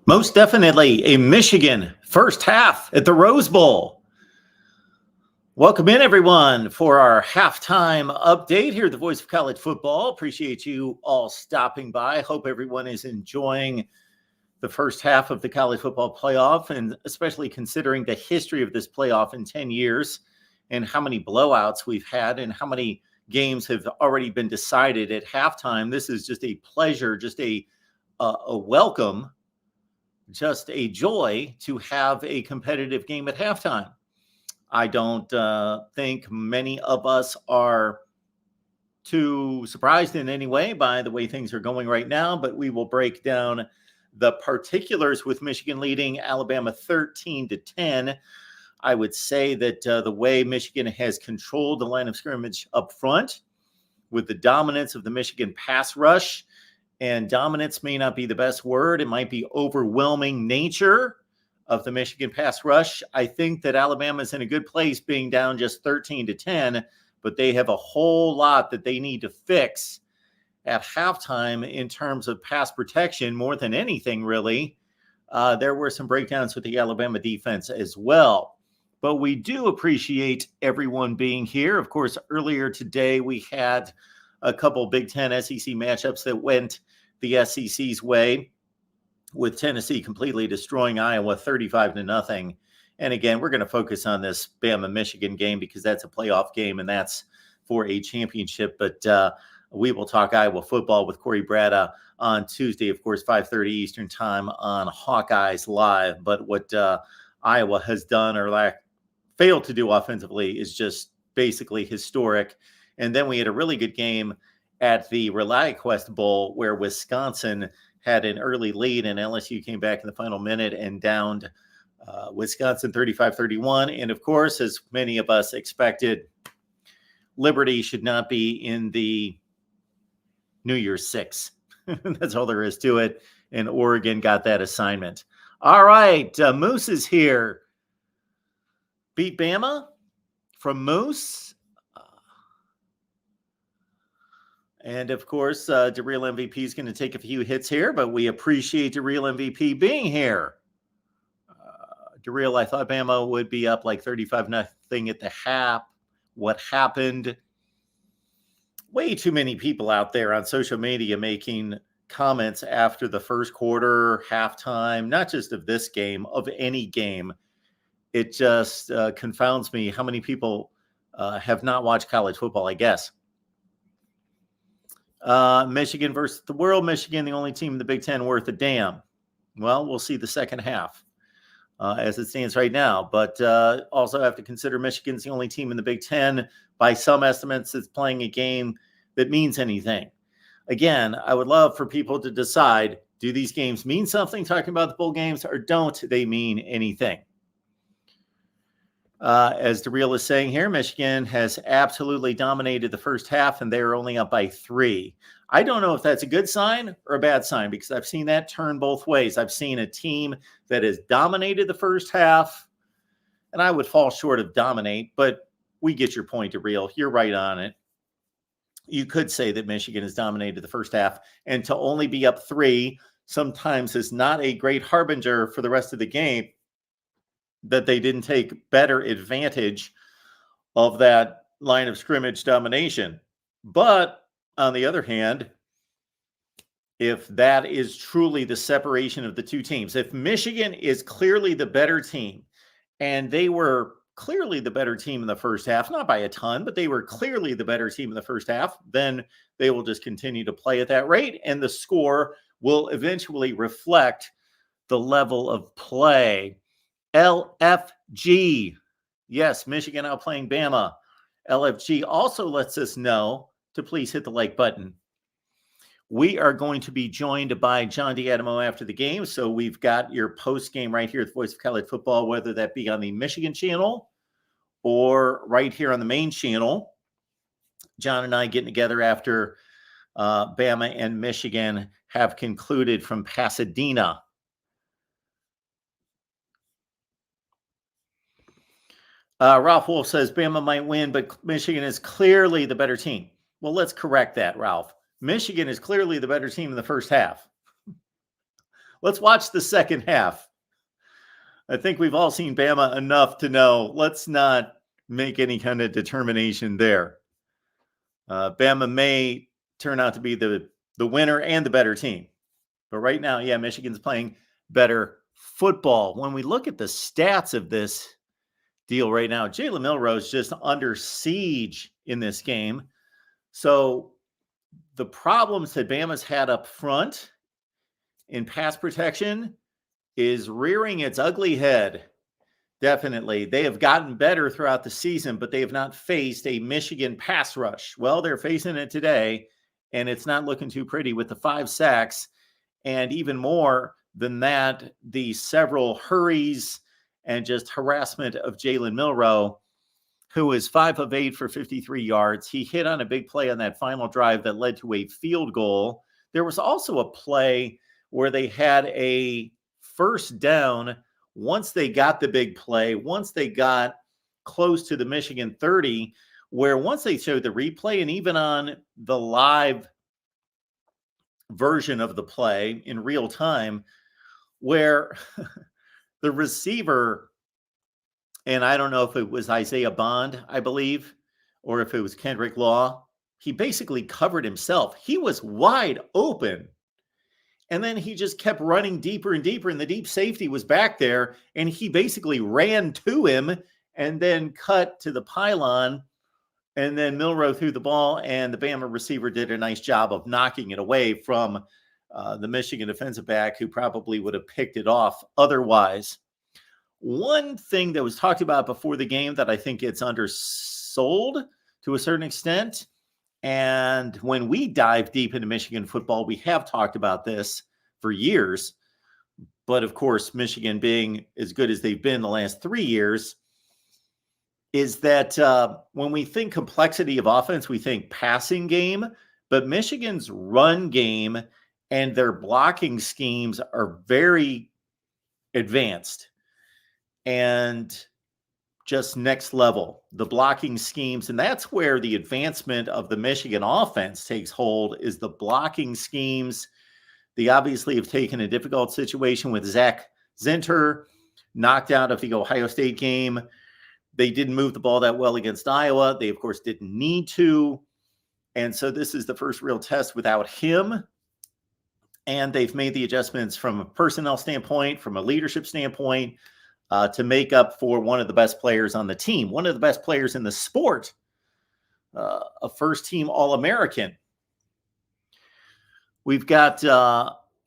Most definitely a Michigan first half at the Rose Bowl. Welcome in, everyone, for our halftime update here at the Voice of College Football. Appreciate you all stopping by. Hope everyone is enjoying the first half of the college football playoff, and especially considering the history of this playoff in 10 years and how many blowouts we've had and how many games have already been decided at halftime. This is just a pleasure, just a welcome, just a joy to have a competitive game at halftime. I don't think many of us are too surprised in any way by the way things are going right now, but we will break down the particulars with Michigan leading Alabama 13-10. I would say that the way Michigan has controlled the line of scrimmage up front with the dominance of the Michigan pass rush, and dominance may not be the best word. It might be overwhelming nature of the Michigan pass rush. I think that Alabama is in a good place being down just 13-10, but they have a whole lot that they need to fix at halftime in terms of pass protection more than anything, really. There were some breakdowns with the Alabama defense as well. But we do appreciate everyone being here. Of course, earlier today we had a couple Big Ten SEC matchups that went the SEC's way, with Tennessee completely destroying Iowa 35-0. And again, we're going to focus on this Bama-Michigan game because that's a playoff game and that's for a championship. But we will talk Iowa football with Corey Brada on Tuesday, of course, 5:30 Eastern time on Hawkeyes Live. But what Iowa has done or failed to do offensively is just basically historic. And then we had a really good game at the ReliaQuest Bowl where Wisconsin had an early lead and LSU came back in the final minute and downed Wisconsin 35-31. And of course, as many of us expected, Liberty should not be in the New Year's Six. That's all there is to it. And Oregon got that assignment. All right, Moose is here. Beat Bama from Moose. And of course, DeReal MVP is going to take a few hits here, but we appreciate DeReal MVP being here. DeReal, I thought Bama would be up like 35-0 at the half. What happened? Way too many people out there on social media making comments after the first quarter, halftime, not just of this game, of any game. It just confounds me how many people have not watched college football, I guess. Michigan versus the world. Michigan, the only team in the Big Ten worth a damn. Well, we'll see the second half as it stands right now. But also have to consider Michigan's the only team in the Big Ten, by some estimates, that's playing a game that means anything. Again, I would love for people to decide, do these games mean something, talking about the bowl games, or don't they mean anything? As DeReal is saying here, Michigan has absolutely dominated the first half, and they're only up by 3. I don't know if that's a good sign or a bad sign, because I've seen that turn both ways. I've seen a team that has dominated the first half, and I would fall short of dominate, but we get your point, DeReal. You're right on it. You could say that Michigan has dominated the first half, and to only be up 3 sometimes is not a great harbinger for the rest of the game, that they didn't take better advantage of that line of scrimmage domination. But on the other hand, if that is truly the separation of the two teams, if Michigan is clearly the better team, and they were clearly the better team in the first half, not by a ton, but they were clearly the better team in the first half, then they will just continue to play at that rate, and the score will eventually reflect the level of play. LFG. Yes, Michigan outplaying Bama. LFG also lets us know to please hit the like button. We are going to be joined by John D'Adamo after the game, so we've got your post game right here at the Voice of College Football, whether that be on the Michigan channel or right here on the main channel. John and I getting together after Bama and Michigan have concluded from Pasadena. Ralph Wolf says Bama might win, but Michigan is clearly the better team. Well, let's correct that, Ralph. Michigan is clearly the better team in the first half. Let's watch the second half. I think we've all seen Bama enough to know let's not make any kind of determination there. Bama may turn out to be the winner and the better team. But right now, yeah, Michigan's playing better football. When we look at the stats of this deal right now, Jalen Milroe's just under siege in this game. So the problems that Bama's had up front in pass protection is rearing its ugly head. Definitely. They have gotten better throughout the season, but they have not faced a Michigan pass rush. Well, they're facing it today, and it's not looking too pretty with the 5 sacks. And even more than that, the several hurries and just harassment of Jalen Milroe, who is 5 of 8 for 53 yards. He hit on a big play on that final drive that led to a field goal. There was also a play where they had a first down once they got the big play, once they got close to the Michigan 30, where once they showed the replay and even on the live version of the play in real time, where the receiver, and I don't know if it was Isaiah Bond, I believe, or if it was Kendrick Law, he basically covered himself. He was wide open. And then he just kept running deeper and deeper, and the deep safety was back there, and he basically ran to him and then cut to the pylon, and then Milroe threw the ball, and the Bama receiver did a nice job of knocking it away from the Michigan defensive back, who probably would have picked it off otherwise. One thing that was talked about before the game that I think it's undersold to a certain extent, and when we dive deep into Michigan football, we have talked about this for years. But of course, Michigan being as good as they've been the last 3 years, is that when we think complexity of offense, we think passing game. But Michigan's run game and their blocking schemes are very advanced and just next level, the blocking schemes. And that's where the advancement of the Michigan offense takes hold, is the blocking schemes. They obviously have taken a difficult situation with Zach Zinter, knocked out of the Ohio State game. They didn't move the ball that well against Iowa. They, of course, didn't need to. And so this is the first real test without him. And they've made the adjustments from a personnel standpoint, from a leadership standpoint, to make up for one of the best players on the team, one of the best players in the sport, a first-team All-American. We've got,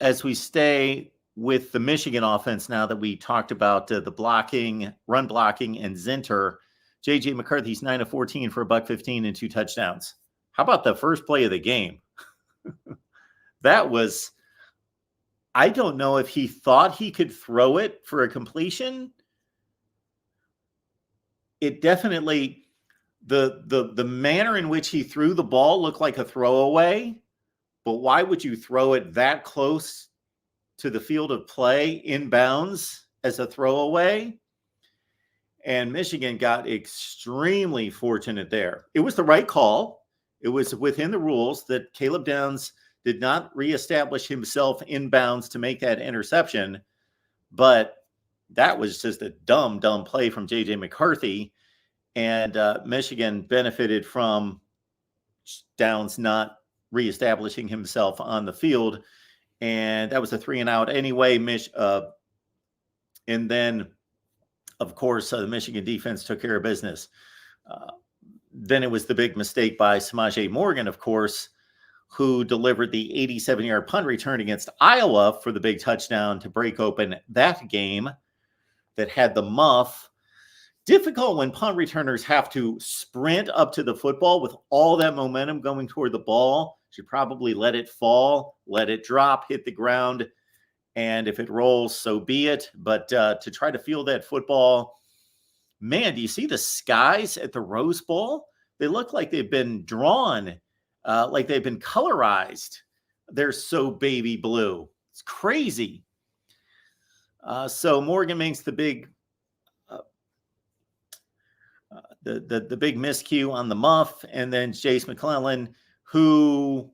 as we stay with the Michigan offense now that we talked about the blocking, run blocking, and Zinter, J.J. McCarthy's 9 of 14 for $115 and 2 touchdowns. How about the first play of the game? That was, I don't know if he thought he could throw it for a completion. It definitely, the manner in which he threw the ball looked like a throwaway, but why would you throw it that close to the field of play inbounds as a throwaway? And Michigan got extremely fortunate there. It was the right call. It was within the rules that Caleb Downs did not reestablish himself inbounds to make that interception. But that was just a dumb play from J.J. McCarthy. And Michigan benefited from Downs not reestablishing himself on the field. And that was a 3-and-out anyway. And then, of course, the Michigan defense took care of business. Then it was the big mistake by Samaje Morgan, of course, who delivered the 87-yard punt return against Iowa for the big touchdown to break open that game that had the muff. Difficult when punt returners have to sprint up to the football with all that momentum going toward the ball. Should probably let it fall, let it drop, hit the ground, and if it rolls, so be it. But to try to field that football, man, do you see the skies at the Rose Bowl? They look like they've been drawn, like they've been colorized. They're so baby blue. It's crazy. So Morgan makes the big the big miscue on the muff, and then Jace McClellan, who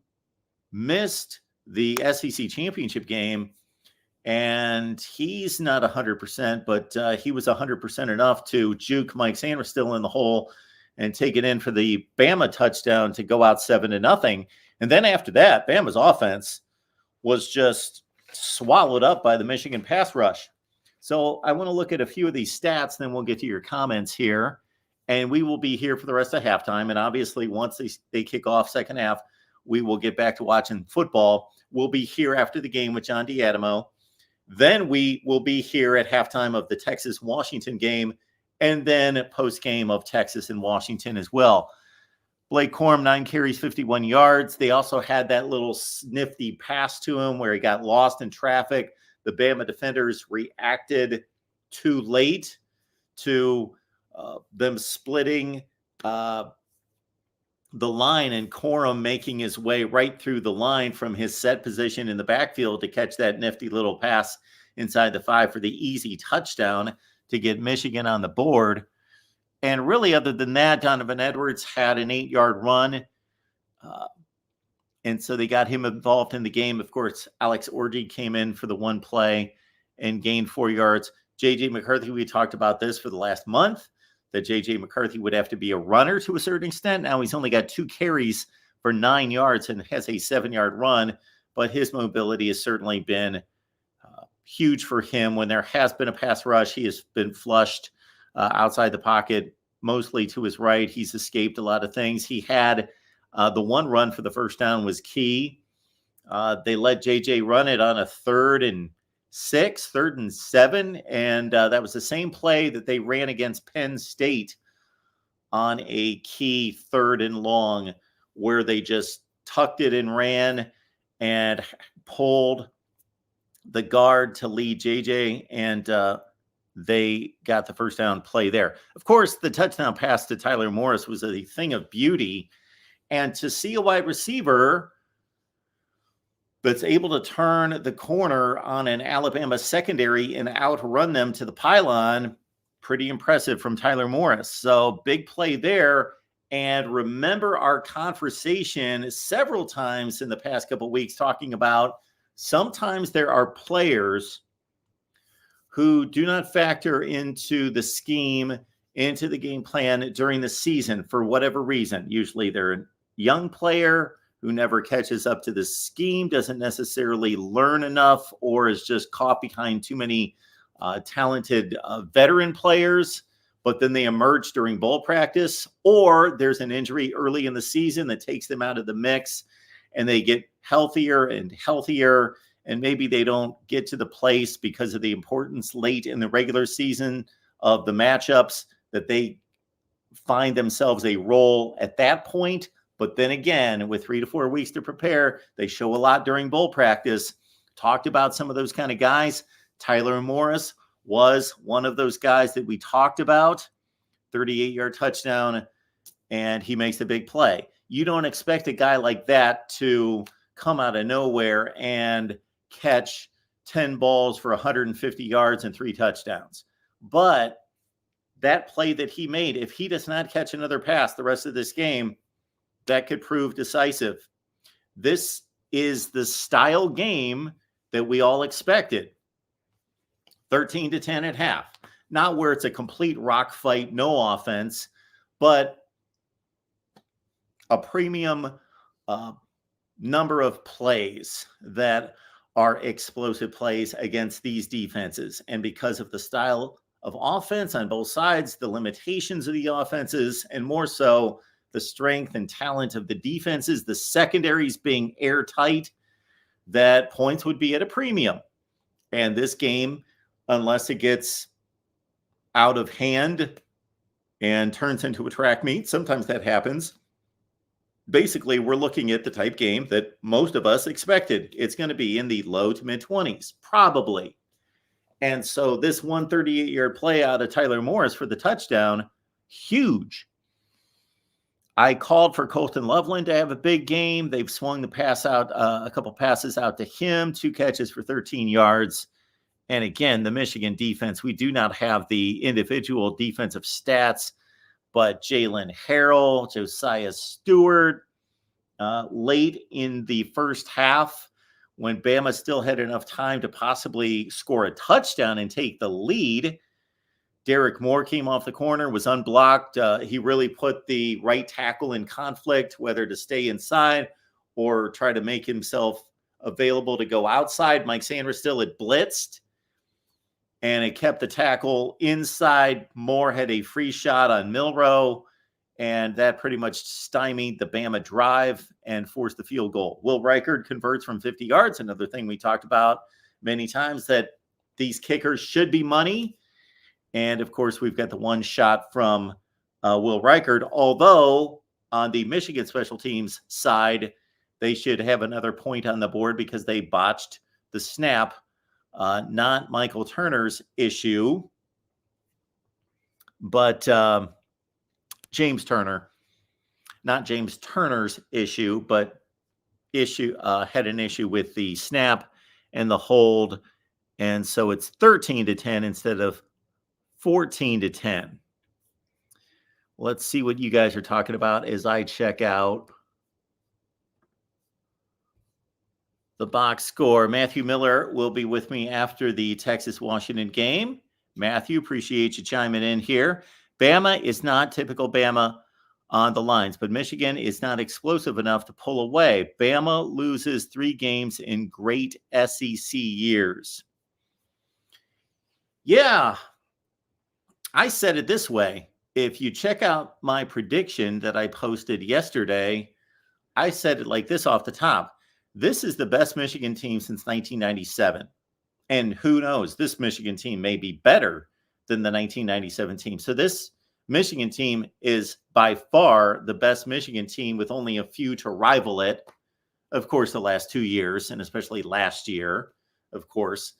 missed the SEC championship game And he's not 100%, but he was 100% enough to juke Mike Sanders still in the hole and take it in for the Bama touchdown to go out 7-0. And then after that, Bama's offense was just swallowed up by the Michigan pass rush. So I want to look at a few of these stats, then we'll get to your comments here. And we will be here for the rest of halftime. And obviously, once they kick off second half, we will get back to watching football. We'll be here after the game with John D'Adamo. Then we will be here at halftime of the Texas-Washington game, and then post-game of Texas and Washington as well. Blake Corum, 9 carries, 51 yards. They also had that little nifty pass to him where he got lost in traffic. The Bama defenders reacted too late to them splitting the line and Corum making his way right through the line from his set position in the backfield to catch that nifty little pass inside the 5 for the easy touchdown to get Michigan on the board. And really, other than that, Donovan Edwards had an 8-yard run. And so they got him involved in the game. Of course, Alex Orji came in for the one play and gained 4 yards. J.J. McCarthy, we talked about this for the last month, that J.J. McCarthy would have to be a runner to a certain extent. Now he's only got 2 carries for 9 yards and has a 7-yard run, but his mobility has certainly been huge for him. When there has been a pass rush, he has been flushed outside the pocket, mostly to his right. He's escaped a lot of things. He had the one run for the first down was key. They let J.J. run it on a 3rd and 6, 3rd and 7, and that was the same play that they ran against Penn State on a key 3rd and long, where they just tucked it and ran and pulled the guard to lead JJ, and they got the first down play there. Of course, the touchdown pass to Tyler Morris was a thing of beauty, and to see a wide receiver that's able to turn the corner on an Alabama secondary and outrun them to the pylon, pretty impressive from Tyler Morris. So big play there. And remember our conversation several times in the past couple of weeks talking about sometimes there are players who do not factor into the scheme, into the game plan during the season for whatever reason. Usually they're a young player who never catches up to the scheme, doesn't necessarily learn enough, or is just caught behind too many talented veteran players, but then they emerge during bowl practice, or there's an injury early in the season that takes them out of the mix and they get healthier and healthier, and maybe they don't get to the place because of the importance late in the regular season of the matchups that they find themselves a role at that point. But then again, with 3 to 4 weeks to prepare, they show a lot during bowl practice. Talked about some of those kind of guys. Tyler Morris was one of those guys that we talked about. 38-yard touchdown, and he makes a big play. You don't expect a guy like that to come out of nowhere and catch 10 balls for 150 yards and 3 touchdowns. But that play that he made, if he does not catch another pass the rest of this game, that could prove decisive. This is the style game that we all expected. 13-10 at half. Not where it's a complete rock fight, no offense, but a premium number of plays that are explosive plays against these defenses. And because of the style of offense on both sides, the limitations of the offenses, and more so, the strength and talent of the defenses, the secondaries being airtight, that points would be at a premium. And this game, unless it gets out of hand and turns into a track meet, sometimes that happens. Basically, we're looking at the type game that most of us expected. It's going to be in the low to mid-20s, probably. And so this 138-yard play out of Tyler Morris for the touchdown, huge. I called for Colton Loveland to have a big game. They've swung the pass out, a couple passes out to him, 2 catches for 13 yards. And again, the Michigan defense, we do not have the individual defensive stats, but Jalen Harrell, Josiah Stewart, late in the first half, when Bama still had enough time to possibly score a touchdown and take the lead. Derek Moore came off the corner, was unblocked. He really put the right tackle in conflict, whether to stay inside or try to make himself available to go outside. Mike Sanders still had blitzed, and it kept the tackle inside. Moore had a free shot on Milroe, and that pretty much stymied the Bama drive and forced the field goal. Will Reichard converts from 50 yards, another thing we talked about many times, that these kickers should be money. And, of course, we've got the one shot from Will Reichard, although on the Michigan special teams side, they should have another point on the board because they botched the snap. Not Michael Turner's issue, but James Turner. Not James Turner's issue, but had an issue with the snap and the hold. And so it's 13-10 instead of 14-10. Let's see what you guys are talking about as I check out the box score. Matthew Miller will be with me after the Texas-Washington game. Matthew, appreciate you chiming in here. Bama is not typical Bama on the lines, but Michigan is not explosive enough to pull away. Bama loses 3 games in great SEC years. Yeah, I said it this way. If you check out my prediction that I posted yesterday, I said it like this off the top. This is the best Michigan team since 1997. And who knows, this Michigan team may be better than the 1997 team. So this Michigan team is by far the best Michigan team with only a few to rival it. Of course, the last 2 years, and especially last year, of course,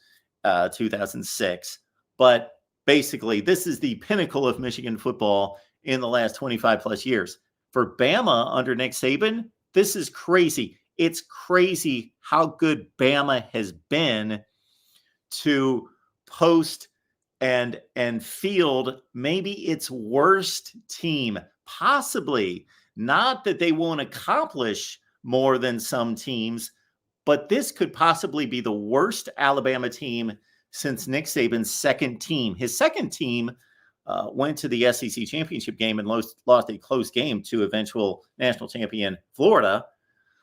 2006. But basically, this is the pinnacle of Michigan football in the last 25 plus years. For Bama under Nick Saban, this is crazy. It's crazy how good Bama has been to post and field maybe its worst team, possibly. Not that they won't accomplish more than some teams, but this could possibly be the worst Alabama team since Nick Saban's second team. His second team went to the SEC championship game and lost a close game to eventual national champion Florida.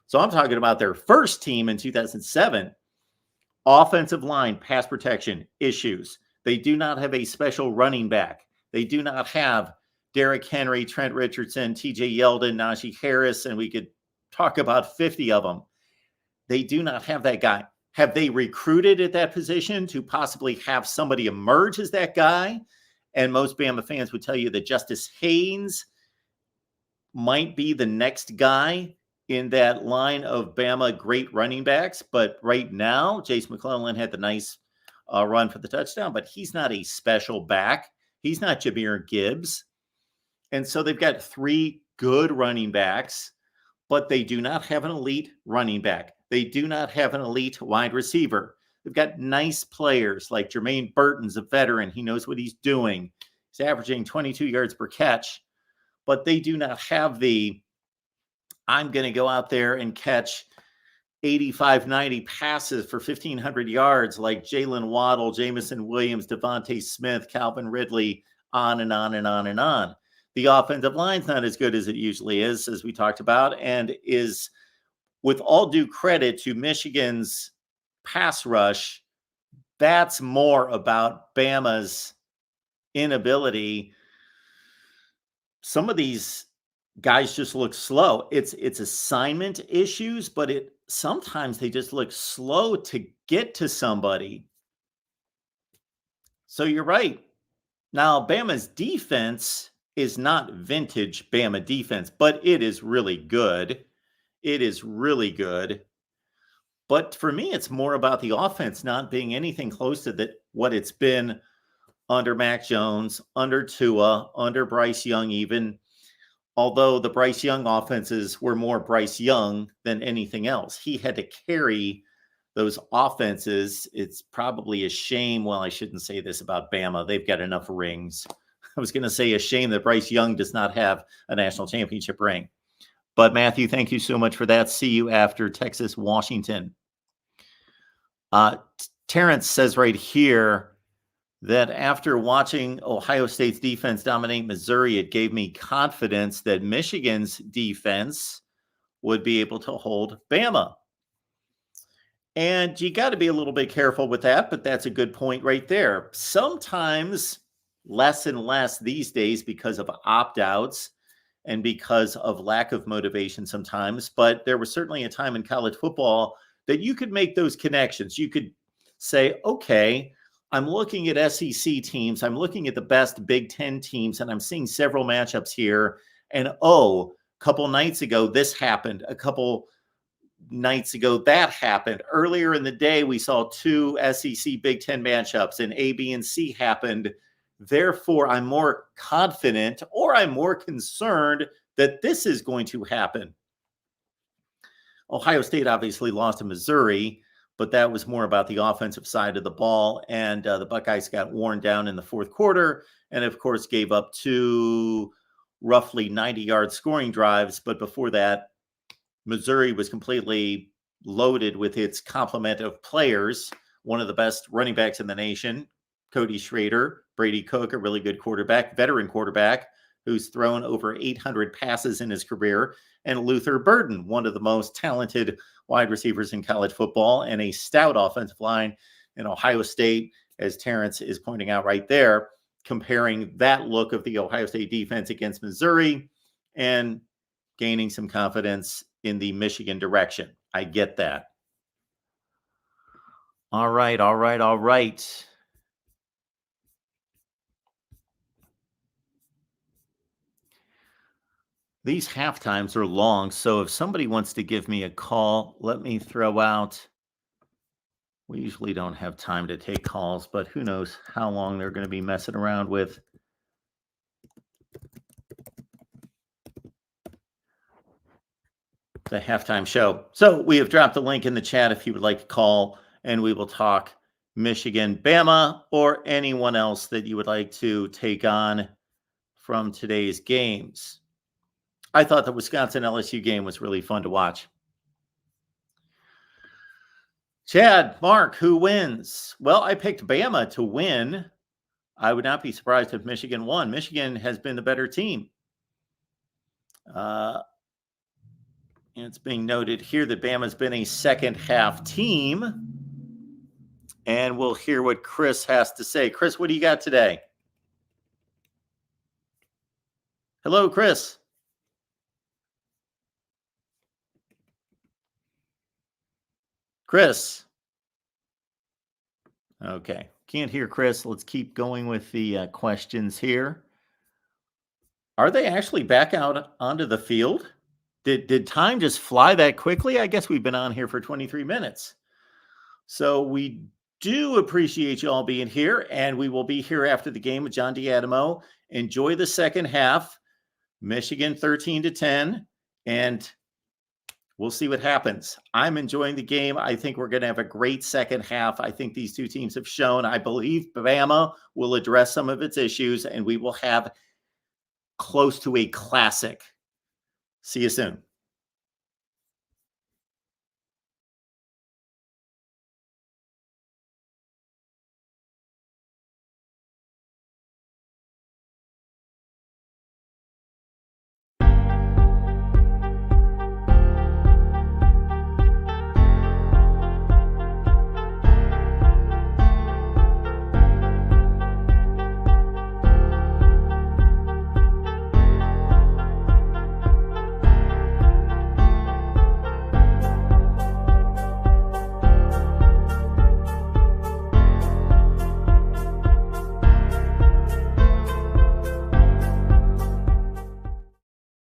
So I'm talking about their first team in 2007. Offensive line, pass protection issues. They do not have a special running back. They do not have Derrick Henry, Trent Richardson, TJ Yeldon, Najee Harris, and we could talk about 50 of them. They do not have that guy. Have they recruited at that position to possibly have somebody emerge as that guy? And most Bama fans would tell you that Justice Haynes might be the next guy in that line of Bama great running backs. But right now, Jace McClellan had the nice run for the touchdown, but he's not a special back. He's not Jahmyr Gibbs. And so they've got 3 good running backs, but they do not have an elite running back. They do not have an elite wide receiver. They've got nice players like Jermaine Burton's a veteran. He knows what he's doing. He's averaging 22 yards per catch, but they do not have the, I'm going to go out there and catch 85, 90 passes for 1,500 yards like Jalen Waddle, Jamison Williams, Devontae Smith, Calvin Ridley, on and on and on and on. The offensive line's not as good as it usually is, as we talked about, and is, with all due credit to Michigan's pass rush, that's more about Bama's inability. Some of these guys just look slow. It's assignment issues, but sometimes they just look slow to get to somebody. So you're right. Now, Bama's defense is not vintage Bama defense, but it is really good. It is really good. But for me, it's more about the offense not being anything close to what it's been under Mac Jones, under Tua, under Bryce Young even. Although the Bryce Young offenses were more Bryce Young than anything else. He had to carry those offenses. It's probably a shame. Well, I shouldn't say this about Bama. They've got enough rings. I was going to say a shame that Bryce Young does not have a national championship ring. But Matthew, thank you so much for that. See you after Texas, Washington. Terrence says right here that after watching Ohio State's defense dominate Missouri, it gave me confidence that Michigan's defense would be able to hold Bama. And you got to be a little bit careful with that, but that's a good point right there. Sometimes less and less these days because of opt-outs and because of lack of motivation sometimes. But there was certainly a time in college football that you could make those connections. You could say, okay, I'm looking at SEC teams. I'm looking at the best Big Ten teams, and I'm seeing several matchups here. And a couple nights ago, this happened. A couple nights ago, that happened. Earlier in the day, we saw 2 SEC Big Ten matchups, and A, B, and C happened. Therefore, I'm more confident, or I'm more concerned that this is going to happen. Ohio State obviously lost to Missouri, but that was more about the offensive side of the ball, and the Buckeyes got worn down in the fourth quarter, and of course gave up 2 roughly 90-yard scoring drives. But before that, Missouri was completely loaded with its complement of players. One of the best running backs in the nation, Cody Schrader, Brady Cook, a really good quarterback, veteran quarterback, who's thrown over 800 passes in his career, and Luther Burden, one of the most talented wide receivers in college football, and a stout offensive line in Ohio State, as Terrence is pointing out right there, comparing that look of the Ohio State defense against Missouri and gaining some confidence in the Michigan direction. I get that. All right. These halftimes are long, so if somebody wants to give me a call, let me throw out. We usually don't have time to take calls, but who knows how long they're going to be messing around with the halftime show. So we have dropped the link in the chat if you would like to call, and we will talk Michigan, Bama, or anyone else that you would like to take on from today's games. I thought the Wisconsin LSU game was really fun to watch. Chad, Mark, who wins? Well, I picked Bama to win. I would not be surprised if Michigan won. Michigan has been the better team. It's being noted here that Bama's been a second half team. And we'll hear what Chris has to say. Chris, what do you got today? Hello, Chris. Chris. Okay. Can't hear Chris. Let's keep going with the questions here. Are they actually back out onto the field? Did time just fly that quickly? I guess we've been on here for 23 minutes. So we do appreciate you all being here, and we will be here after the game with John D'Adamo. Enjoy the second half. Michigan 13-10, and we'll see what happens. I'm enjoying the game. I think we're going to have a great second half. I think these two teams have shown. I believe Bama will address some of its issues, and we will have close to a classic. See you soon.